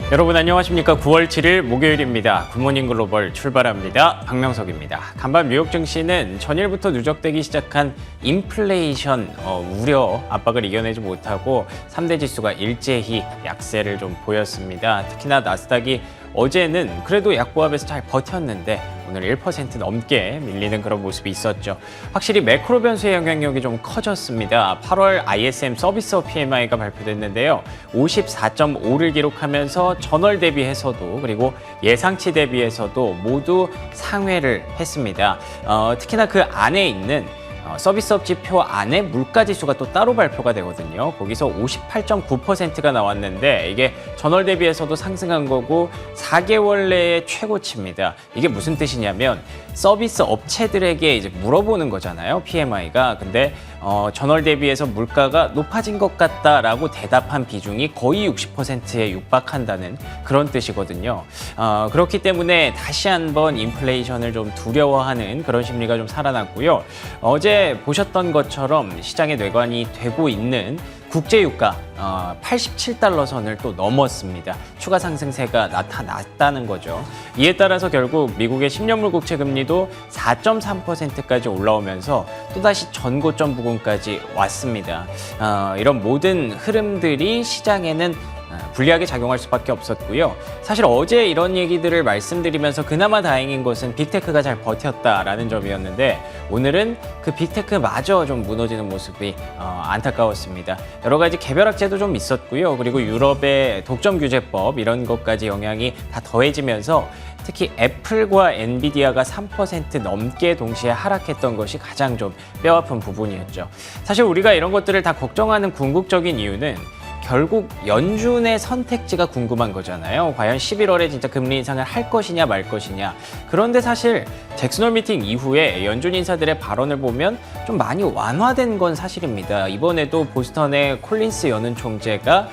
여러분 안녕하십니까. 9월 7일 목요일입니다. 굿모닝 글로벌 출발합니다. 박명석입니다. 간밤 뉴욕 증시는 전일부터 누적되기 시작한 인플레이션 우려 압박을 이겨내지 못하고 3대 지수가 일제히 약세를 좀 보였습니다. 특히나 나스닥이 어제는 그래도 약보합에서 잘 버텼는데 오늘 1% 넘게 밀리는 그런 모습이 있었죠. 확실히 매크로 변수의 영향력이 좀 커졌습니다. 8월 ISM 서비스업 PMI가 발표됐는데요. 54.5를 기록하면서 전월 대비해서도 그리고 예상치 대비해서도 모두 상회를 했습니다. 특히나 그 안에 있는 서비스업 지표 안에 물가지수가 또 따로 발표가 되거든요. 거기서 58.9%가 나왔는데 이게 전월 대비해서도 상승한 거고 4개월 내의 최고치입니다. 이게 무슨 뜻이냐면 서비스 업체들에게 이제 물어보는 거잖아요. PMI가. 근데 전월 대비해서 물가가 높아진 것 같다라고 대답한 비중이 거의 60%에 육박한다는 그런 뜻이거든요. 그렇기 때문에 다시 한번 인플레이션을 좀 두려워하는 그런 심리가 좀 살아났고요. 어제 보셨던 것처럼 시장의 뇌관이 되고 있는 국제유가 87달러 선을 또 넘었습니다. 추가 상승세가 나타났다는 거죠. 이에 따라서 결국 미국의 10년물 국채 금리도 4.3%까지 올라오면서 또다시 전고점 부근까지 왔습니다. 이런 모든 흐름들이 시장에는 불리하게 작용할 수밖에 없었고요. 사실 어제 이런 얘기들을 말씀드리면서 그나마 다행인 것은 빅테크가 잘 버텼다라는 점이었는데 오늘은 그 빅테크마저 좀 무너지는 모습이 안타까웠습니다. 여러 가지 개별학제도 좀 있었고요. 그리고 유럽의 독점 규제법 이런 것까지 영향이 다 더해지면서 특히 애플과 엔비디아가 3% 넘게 동시에 하락했던 것이 가장 좀 뼈아픈 부분이었죠. 사실 우리가 이런 것들을 다 걱정하는 궁극적인 이유는 결국 연준의 선택지가 궁금한 거잖아요. 과연 11월에 진짜 금리 인상을 할 것이냐 말 것이냐. 그런데 사실 잭슨홀 미팅 이후에 연준 인사들의 발언을 보면 좀 많이 완화된 건 사실입니다. 이번에도 보스턴의 콜린스 연은 총재가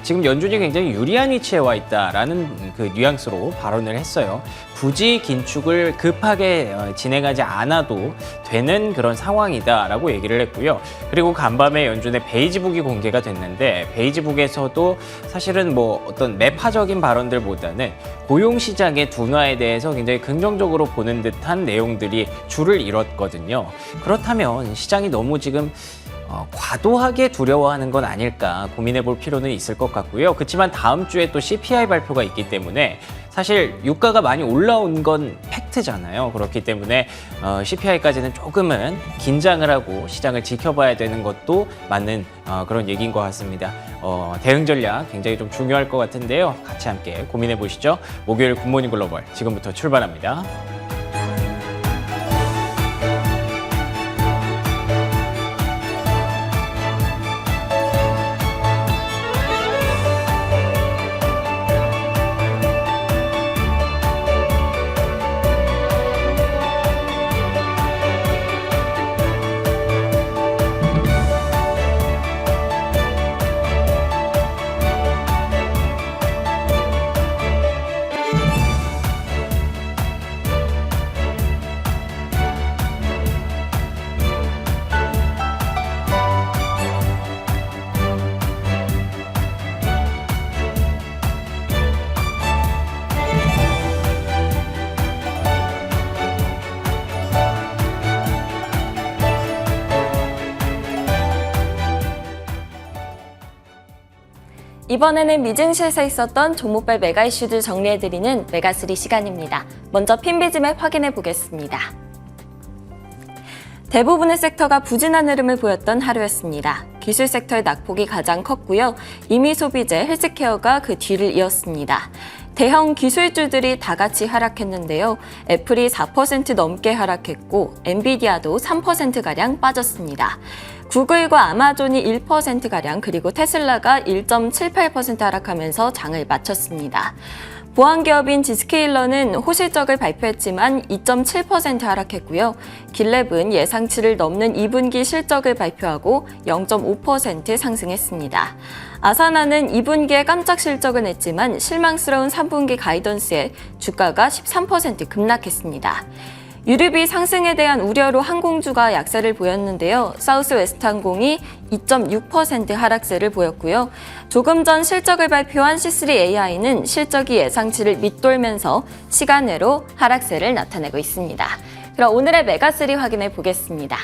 지금 연준이 굉장히 유리한 위치에 와 있다라는 그 뉘앙스로 발언을 했어요. 굳이 긴축을 급하게 진행하지 않아도 되는 그런 상황이다라고 얘기를 했고요. 그리고 간밤에 연준의 베이지북이 공개가 됐는데 베이지북에서도 사실은 뭐 어떤 매파적인 발언들보다는 고용시장의 둔화에 대해서 굉장히 긍정적으로 보는 듯한 내용들이 줄을 이뤘거든요. 그렇다면 시장이 너무 지금 과도하게 두려워하는 건 아닐까 고민해 볼 필요는 있을 것 같고요. 그렇지만 다음 주에 또 CPI 발표가 있기 때문에 사실 유가가 많이 올라온 건 팩트잖아요. 그렇기 때문에 CPI까지는 조금은 긴장을 하고 시장을 지켜봐야 되는 것도 맞는 그런 얘기인 것 같습니다. 대응 전략 굉장히 좀 중요할 것 같은데요. 같이 함께 고민해 보시죠. 목요일 굿모닝 글로벌 지금부터 출발합니다. 이번에는 미증시에서 있었던 종목별 메가 이슈들 정리해드리는 메가3 시간입니다. 먼저 핀비즈맵 확인해 보겠습니다. 대부분의 섹터가 부진한 흐름을 보였던 하루였습니다. 기술 섹터의 낙폭이 가장 컸고요. 이미 소비재, 헬스케어가 그 뒤를 이었습니다. 대형 기술주들이 다 같이 하락했는데요. 애플이 4% 넘게 하락했고 엔비디아도 3%가량 빠졌습니다. 구글과 아마존이 1%가량 그리고 테슬라가 1.78% 하락하면서 장을 마쳤습니다. 보안기업인 지스케일러는 호실적을 발표했지만 2.7% 하락했고요. 길랩은 예상치를 넘는 2분기 실적을 발표하고 0.5% 상승했습니다. 아사나는 2분기에 깜짝 실적을 냈지만 실망스러운 3분기 가이던스에 주가가 13% 급락했습니다. 유류비 상승에 대한 우려로 항공주가 약세를 보였는데요. 사우스웨스트항공이 2.6% 하락세를 보였고요. 조금 전 실적을 발표한 C3AI는 실적이 예상치를 밑돌면서 시간외로 하락세를 나타내고 있습니다. 그럼 오늘의 메가3 확인해 보겠습니다.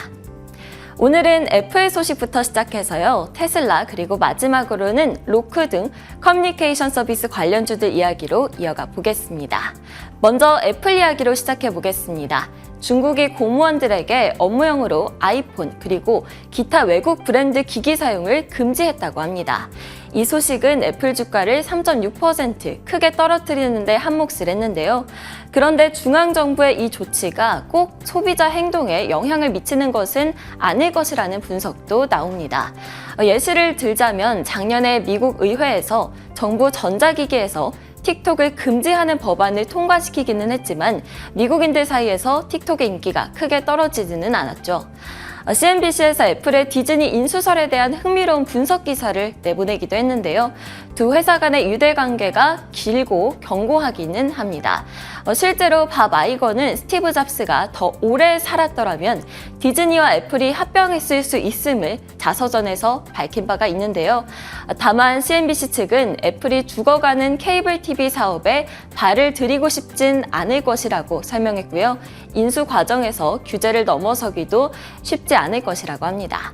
오늘은 애플 소식부터 시작해서요. 테슬라 그리고 마지막으로는 로크 등 커뮤니케이션 서비스 관련주들 이야기로 이어가 보겠습니다. 먼저 애플 이야기로 시작해 보겠습니다. 중국이 공무원들에게 업무용으로 아이폰 그리고 기타 외국 브랜드 기기 사용을 금지했다고 합니다. 이 소식은 애플 주가를 3.6% 크게 떨어뜨리는 데 한몫을 했는데요. 그런데 중앙정부의 이 조치가 꼭 소비자 행동에 영향을 미치는 것은 아닐 것이라는 분석도 나옵니다. 예시를 들자면 작년에 미국 의회에서 정부 전자기기에서 틱톡을 금지하는 법안을 통과시키기는 했지만 미국인들 사이에서 틱톡의 인기가 크게 떨어지지는 않았죠. CNBC에서 애플의 디즈니 인수설에 대한 흥미로운 분석 기사를 내보내기도 했는데요. 두 회사 간의 유대 관계가 길고 견고하기는 합니다. 실제로 밥 아이거는 스티브 잡스가 더 오래 살았더라면 디즈니와 애플이 합병했을 수 있음을 자서전에서 밝힌 바가 있는데요. 다만 CNBC 측은 애플이 죽어가는 케이블 TV 사업에 발을 들이고 싶진 않을 것이라고 설명했고요. 인수 과정에서 규제를 넘어서기도 쉽지 않을 것이라고 합니다.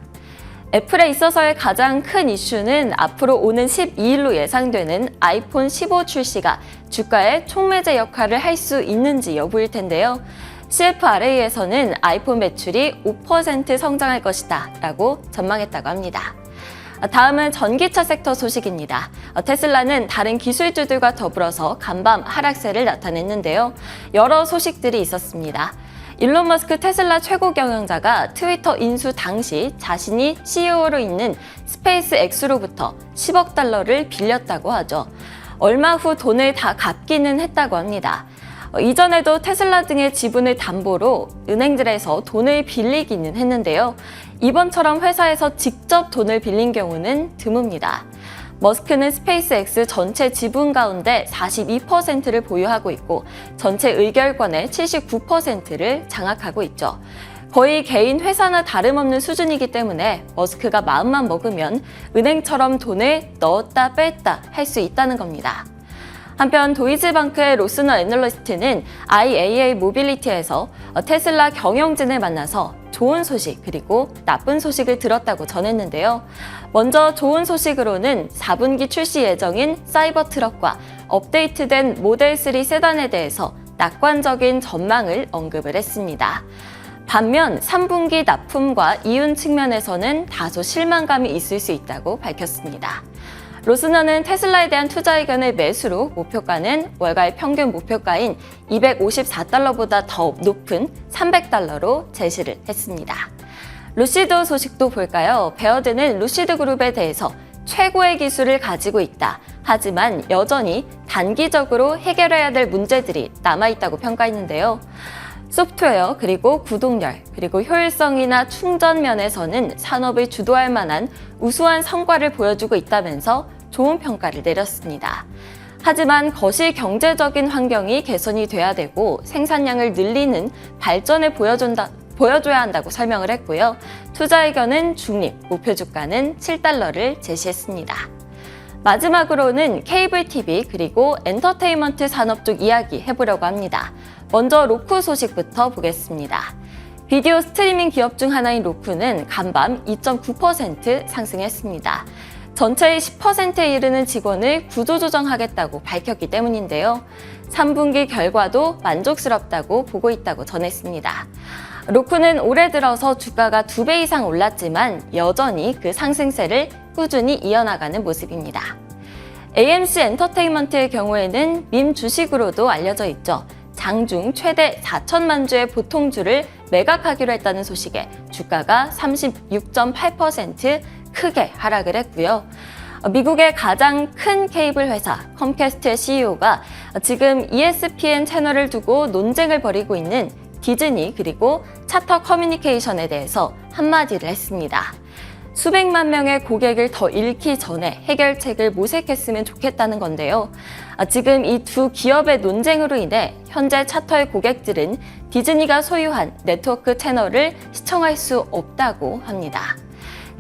애플에 있어서의 가장 큰 이슈는 앞으로 오는 12일로 예상되는 아이폰 15 출시가 주가의 촉매제 역할을 할 수 있는지 여부일 텐데요. CFRA에서는 아이폰 매출이 5% 성장할 것이다 라고 전망했다고 합니다. 다음은 전기차 섹터 소식입니다. 테슬라는 다른 기술주들과 더불어서 간밤 하락세를 나타냈는데요. 여러 소식들이 있었습니다. 일론 머스크 테슬라 최고 경영자가 트위터 인수 당시 자신이 CEO로 있는 스페이스 X로부터 10억 달러를 빌렸다고 하죠. 얼마 후 돈을 다 갚기는 했다고 합니다. 이전에도 테슬라 등의 지분을 담보로 은행들에서 돈을 빌리기는 했는데요. 이번처럼 회사에서 직접 돈을 빌린 경우는 드뭅니다. 머스크는 스페이스X 전체 지분 가운데 42%를 보유하고 있고 전체 의결권의 79%를 장악하고 있죠. 거의 개인 회사나 다름없는 수준이기 때문에 머스크가 마음만 먹으면 은행처럼 돈을 넣었다 뺐다 할 수 있다는 겁니다. 한편 도이치방크의 로스너 애널리스트는 IAA 모빌리티에서 테슬라 경영진을 만나서 좋은 소식 그리고 나쁜 소식을 들었다고 전했는데요. 먼저 좋은 소식으로는 4분기 출시 예정인 사이버 트럭과 업데이트된 모델 3 세단에 대해서 낙관적인 전망을 언급을 했습니다. 반면 3분기 납품과 이윤 측면에서는 다소 실망감이 있을 수 있다고 밝혔습니다. 로스너는 테슬라에 대한 투자 의견의 매수로 목표가는 월가의 평균 목표가인 254달러보다 더 높은 300달러로 제시를 했습니다. 루시드 소식도 볼까요? 베어드는 루시드 그룹에 대해서 최고의 기술을 가지고 있다. 하지만 여전히 단기적으로 해결해야 될 문제들이 남아있다고 평가했는데요. 소프트웨어 그리고 구독률 그리고 효율성이나 충전 면에서는 산업을 주도할 만한 우수한 성과를 보여주고 있다면서 좋은 평가를 내렸습니다. 하지만 거시 경제적인 환경이 개선이 돼야 되고 생산량을 늘리는 발전을 보여줘야 한다고 설명을 했고요. 투자 의견은 중립, 목표 주가는 7달러를 제시했습니다. 마지막으로는 케이블 TV 그리고 엔터테인먼트 산업 쪽 이야기 해보려고 합니다. 먼저 로쿠 소식부터 보겠습니다. 비디오 스트리밍 기업 중 하나인 로쿠는 간밤 2.9% 상승했습니다. 전체의 10%에 이르는 직원을 구조조정하겠다고 밝혔기 때문인데요. 3분기 결과도 만족스럽다고 보고 있다고 전했습니다. 로쿠는 올해 들어서 주가가 2배 이상 올랐지만 여전히 그 상승세를 꾸준히 이어나가는 모습입니다. AMC 엔터테인먼트의 경우에는 밈 주식으로도 알려져 있죠. 장중 최대 4천만 주의 보통주를 매각하기로 했다는 소식에 주가가 36.8% 크게 하락을 했고요. 미국의 가장 큰 케이블 회사 컴캐스트의 CEO가 지금 ESPN 채널을 두고 논쟁을 벌이고 있는 디즈니 그리고 차터 커뮤니케이션에 대해서 한마디를 했습니다. 수백만 명의 고객을 더 잃기 전에 해결책을 모색했으면 좋겠다는 건데요. 지금 이 두 기업의 논쟁으로 인해 현재 차터의 고객들은 디즈니가 소유한 네트워크 채널을 시청할 수 없다고 합니다.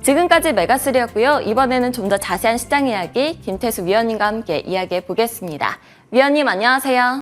지금까지 메가3였고요. 이번에는 좀 더 자세한 시장 이야기 김태수 위원님과 함께 이야기해 보겠습니다. 위원님 안녕하세요.